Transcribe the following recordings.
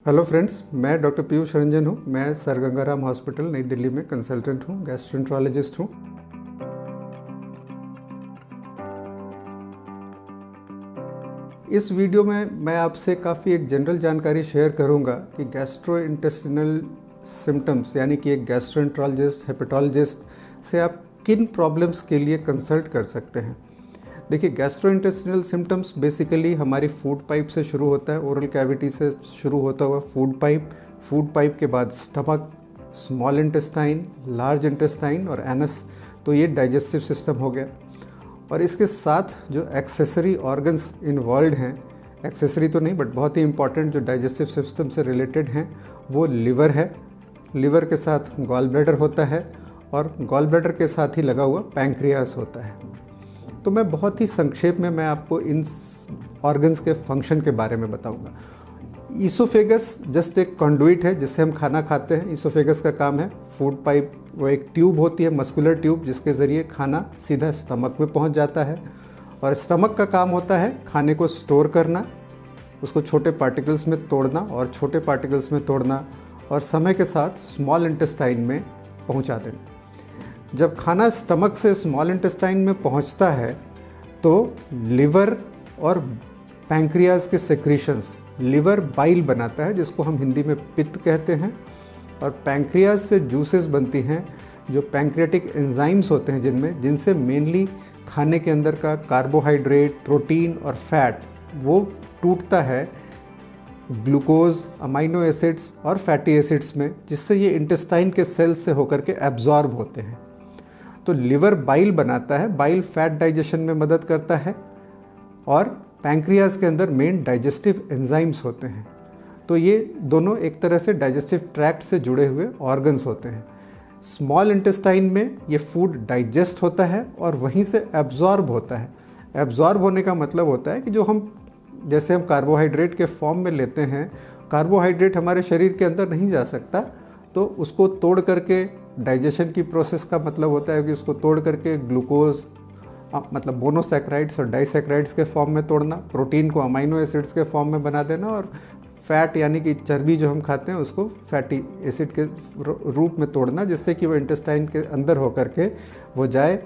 Hello friends, मैं doctor Piyush Ranjan हूँ। मैं सर गंगाराम हॉस्पिटल नई दिल्ली में कंसल्टेंट हूँ, गैस्ट्रोएंटरोलॉजिस्ट हूँ। इस वीडियो में मैं आपसे काफ़ी एक जनरल जानकारी शेयर करूँगा कि गैस्ट्रोइंटेस्टिनल सिम्टम्स यानी कि एक गैस्ट्रोएंटरोलॉजिस्ट, हेपेटोलॉजिस्ट से आप किन प्रॉब्लम्स के लिए कंसल्ट कर सकते हैं। देखिए, गैस्ट्रोइंटेस्टिनल सिम्टम्स बेसिकली हमारी फूड पाइप से शुरू होता है, ओरल कैविटी से शुरू होता हुआ फूड पाइप के बाद stomach, small intestine, large intestine और एनस। तो ये डाइजेस्टिव सिस्टम हो गया। और इसके साथ जो एक्सेसरी ऑर्गन्स इन्वॉल्व हैं, एक्सेसरी तो नहीं बट बहुत ही इंपॉर्टेंट जो डाइजेस्टिव सिस्टम से रिलेटेड हैं, वो लिवर है। लिवर के साथ गॉल ब्लैडर होता है और गॉल ब्लैडर के साथ ही लगा हुआ पैंक्रियास होता है। तो मैं बहुत ही संक्षेप में मैं आपको इन ऑर्गन्स के फंक्शन के बारे में बताऊंगा। ईसोफेगस जस्ट एक कंडुइट है जिससे हम खाना खाते हैं। ईसोफेगस का काम है, फूड पाइप वो एक ट्यूब होती है, मस्कुलर ट्यूब, जिसके ज़रिए खाना सीधा स्टमक में पहुंच जाता है। और स्टमक का काम होता है खाने को स्टोर करना, उसको छोटे पार्टिकल्स में तोड़ना और छोटे पार्टिकल्स में तोड़ना और समय के साथ स्मॉल इंटेस्टाइन में पहुंचा देना। जब खाना स्टमक से स्मॉल इंटेस्टाइन में पहुंचता है तो लिवर और पैंक्रियाज के सेक्रीशंस, लिवर बाइल बनाता है जिसको हम हिंदी में पित्त कहते हैं, और पैंक्रियाज से जूसेस बनती हैं जो पैंक्रियाटिक एंजाइम्स होते हैं जिनसे मेनली खाने के अंदर का कार्बोहाइड्रेट, प्रोटीन और फैट वो टूटता है ग्लूकोज, अमाइनो एसिड्स और फैटी एसिड्स में, जिससे ये इंटेस्टाइन के सेल्स से होकर के एब्जॉर्ब होते हैं। तो लिवर बाइल बनाता है, बाइल फैट डाइजेशन में मदद करता है और पैंक्रियाज के अंदर मेन डाइजेस्टिव एंजाइम्स होते हैं। तो ये दोनों एक तरह से डाइजेस्टिव ट्रैक्ट से जुड़े हुए ऑर्गन्स होते हैं। स्मॉल इंटेस्टाइन में ये फूड डाइजेस्ट होता है और वहीं से एब्जॉर्ब होता है। एब्जॉर्ब होने का मतलब होता है कि जो हम जैसे हम कार्बोहाइड्रेट के फॉर्म में लेते हैं, कार्बोहाइड्रेट हमारे शरीर के अंदर नहीं जा सकता, तो उसको तोड़ करके डाइजेशन की प्रोसेस का मतलब होता है कि उसको तोड़ करके ग्लूकोज मतलब मोनोसैकेराइड्स और डाइसैकेराइड्स के फॉर्म में तोड़ना, प्रोटीन को अमाइनो एसिड्स के फॉर्म में बना देना और फैट यानी कि चर्बी जो हम खाते हैं उसको फैटी एसिड के रूप में तोड़ना, जिससे कि वो इंटेस्टाइन के अंदर होकर के वो जाए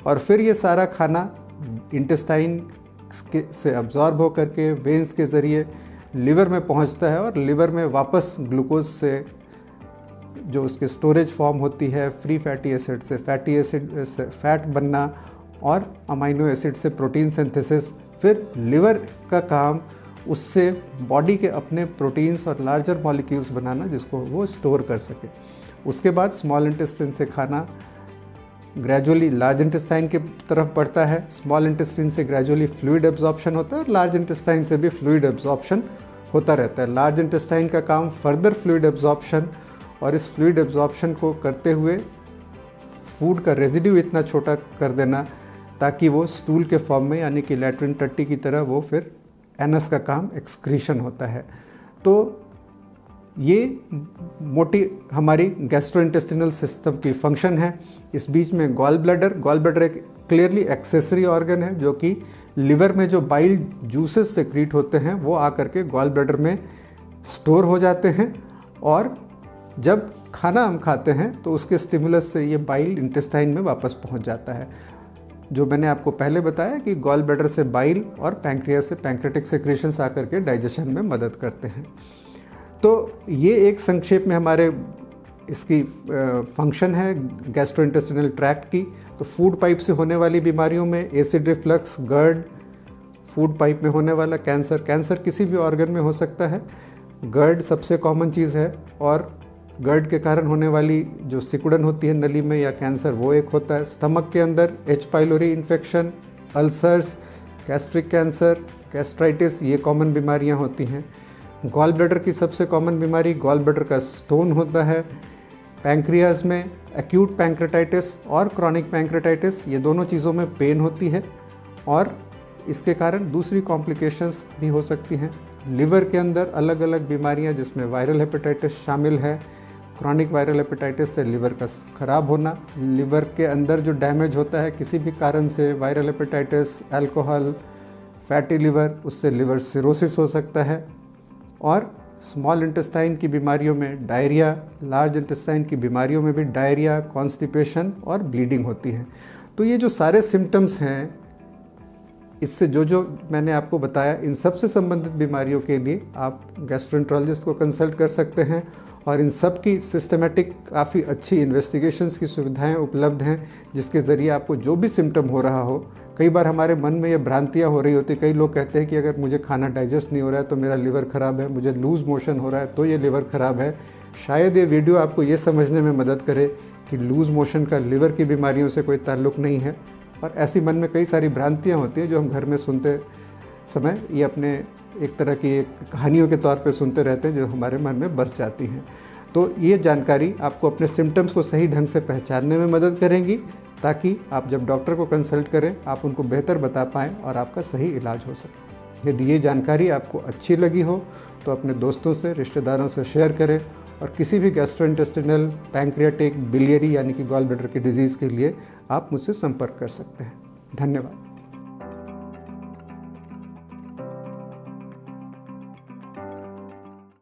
और फिर ये सारा खाना इंटेस्टाइन से अब्जॉर्ब होकर के वेंस के ज़रिए लिवर में पहुंचता है और लिवर में वापस ग्लूकोज से जो उसके स्टोरेज फॉर्म होती है फ्री फैटी एसिड से, फैटी एसिड से फैट बनना और अमाइनो एसिड से प्रोटीन सिंथेसिस। फिर लिवर का काम उससे बॉडी के अपने प्रोटीन्स और लार्जर मॉलिक्यूल्स बनाना जिसको वो स्टोर कर सके। उसके बाद स्मॉल इंटेस्टाइन से खाना ग्रेजुअली लार्ज इंटेस्टाइन की तरफ बढ़ता है। स्मॉल इंटेस्टाइन से ग्रेजुअली फ्लूइड एब्जॉर्प्शन होता है और लार्ज इंटेस्टाइन से भी फ्लूइड एब्जॉर्प्शन होता रहता है। लार्ज इंटेस्टाइन का काम फर्दर फ्लूइड एब्जॉर्प्शन और इस फ्लूइड एब्जॉर्प्शन को करते हुए फूड का रेजिड्यू इतना छोटा कर देना ताकि वो स्टूल के फॉर्म में यानी कि लैट्रिन टट्टी की तरह वो फिर एनस का काम एक्सक्रीशन होता है। तो ये मोटी हमारी गैस्ट्रोइंटेस्टिनल सिस्टम की फंक्शन है। इस बीच में गॉल ब्लैडर एक क्लियरली एक्सेसरी ऑर्गन है जो कि लिवर में जो बाइल जूसेस सेक्रीट होते हैं वो आकर के गॉल ब्लैडर में स्टोर हो जाते हैं और जब खाना हम खाते हैं तो उसके स्टिमुलस से ये बाइल इंटेस्टाइन में वापस पहुंच जाता है। जो मैंने आपको पहले बताया कि गॉल ब्लैडर से बाइल और पैंक्रियास से पैंक्रेटिक सेक्रेशंस आकर के डाइजेशन में मदद करते हैं। तो ये एक संक्षेप में हमारे इसकी फंक्शन है गैस्ट्रोइंटेस्टिनल ट्रैक्ट की। तो फूड पाइप से होने वाली बीमारियों में एसिड रिफ्लक्स, गर्ड, फूड पाइप में होने वाला कैंसर किसी भी ऑर्गन में हो सकता है। गर्ड सबसे कॉमन चीज़ है और गर्ड के कारण होने वाली जो सिकुड़न होती है नली में या कैंसर वो एक होता है। स्टमक के अंदर H pylori infection, ulcers, gastric cancer, gastritis ये कॉमन बीमारियां होती हैं। गॉल ब्लैडर की सबसे कॉमन बीमारी गॉल ब्लैडर का स्टोन होता है। पैंक्रियाज में एक्यूट पैंक्रेटाइटिस और क्रॉनिक पैंक्रेटाइटिस ये दोनों चीज़ों में पेन होती है और इसके कारण दूसरी कॉम्प्लिकेशंस भी हो सकती हैं। लिवर के अंदर अलग अलग बीमारियां जिसमें वायरल हेपेटाइटिस शामिल है। क्रॉनिक वायरल हेपेटाइटिस से लिवर का ख़राब होना, लिवर के अंदर जो डैमेज होता है किसी भी कारण से, viral hepatitis, alcohol, fatty liver, उससे लिवर सिरोसिस हो सकता है। और स्मॉल इंटेस्टाइन की बीमारियों में डायरिया, लार्ज इंटेस्टाइन की बीमारियों में भी डायरिया, कॉन्स्टिपेशन और ब्लीडिंग होती है। तो ये जो सारे सिम्टम्स हैं, इससे जो मैंने आपको बताया, इन सब से संबंधित बीमारियों के लिए आप गैस्ट्रोएंटरोलॉजिस्ट को कंसल्ट कर सकते हैं। और इन सब की सिस्टमेटिक काफ़ी अच्छी इन्वेस्टिगेशंस की सुविधाएं उपलब्ध हैं, जिसके ज़रिए आपको जो भी सिम्टम हो रहा हो। कई बार हमारे मन में ये भ्रांतियाँ हो रही होती, कई लोग कहते हैं कि अगर मुझे खाना डाइजेस्ट नहीं हो रहा है तो मेरा लिवर ख़राब है, मुझे लूज़ मोशन हो रहा है तो ये लिवर ख़राब है। शायद ये वीडियो आपको ये समझने में मदद करे कि लूज़ मोशन का लिवर की बीमारियों से कोई ताल्लुक़ नहीं है। और ऐसी मन में कई सारी भ्रांतियाँ होती हैं जो हम घर में सुनते समय ये अपने एक तरह की एक कहानियों के तौर पे सुनते रहते हैं, जो हमारे मन में बस जाती हैं। तो ये जानकारी आपको अपने सिम्टम्स को सही ढंग से पहचानने में मदद करेंगी, ताकि आप जब डॉक्टर को कंसल्ट करें आप उनको बेहतर बता पाएँ और आपका सही इलाज हो सके। यदि ये जानकारी आपको अच्छी लगी हो तो अपने दोस्तों से, रिश्तेदारों से शेयर करें। और किसी भी गैस्ट्रोइंटेस्टिनल, पैंक्रियाटिक, बिलियरी यानी कि गॉल ब्लैडर की डिजीज़ के लिए आप मुझसे संपर्क कर सकते हैं। धन्यवाद।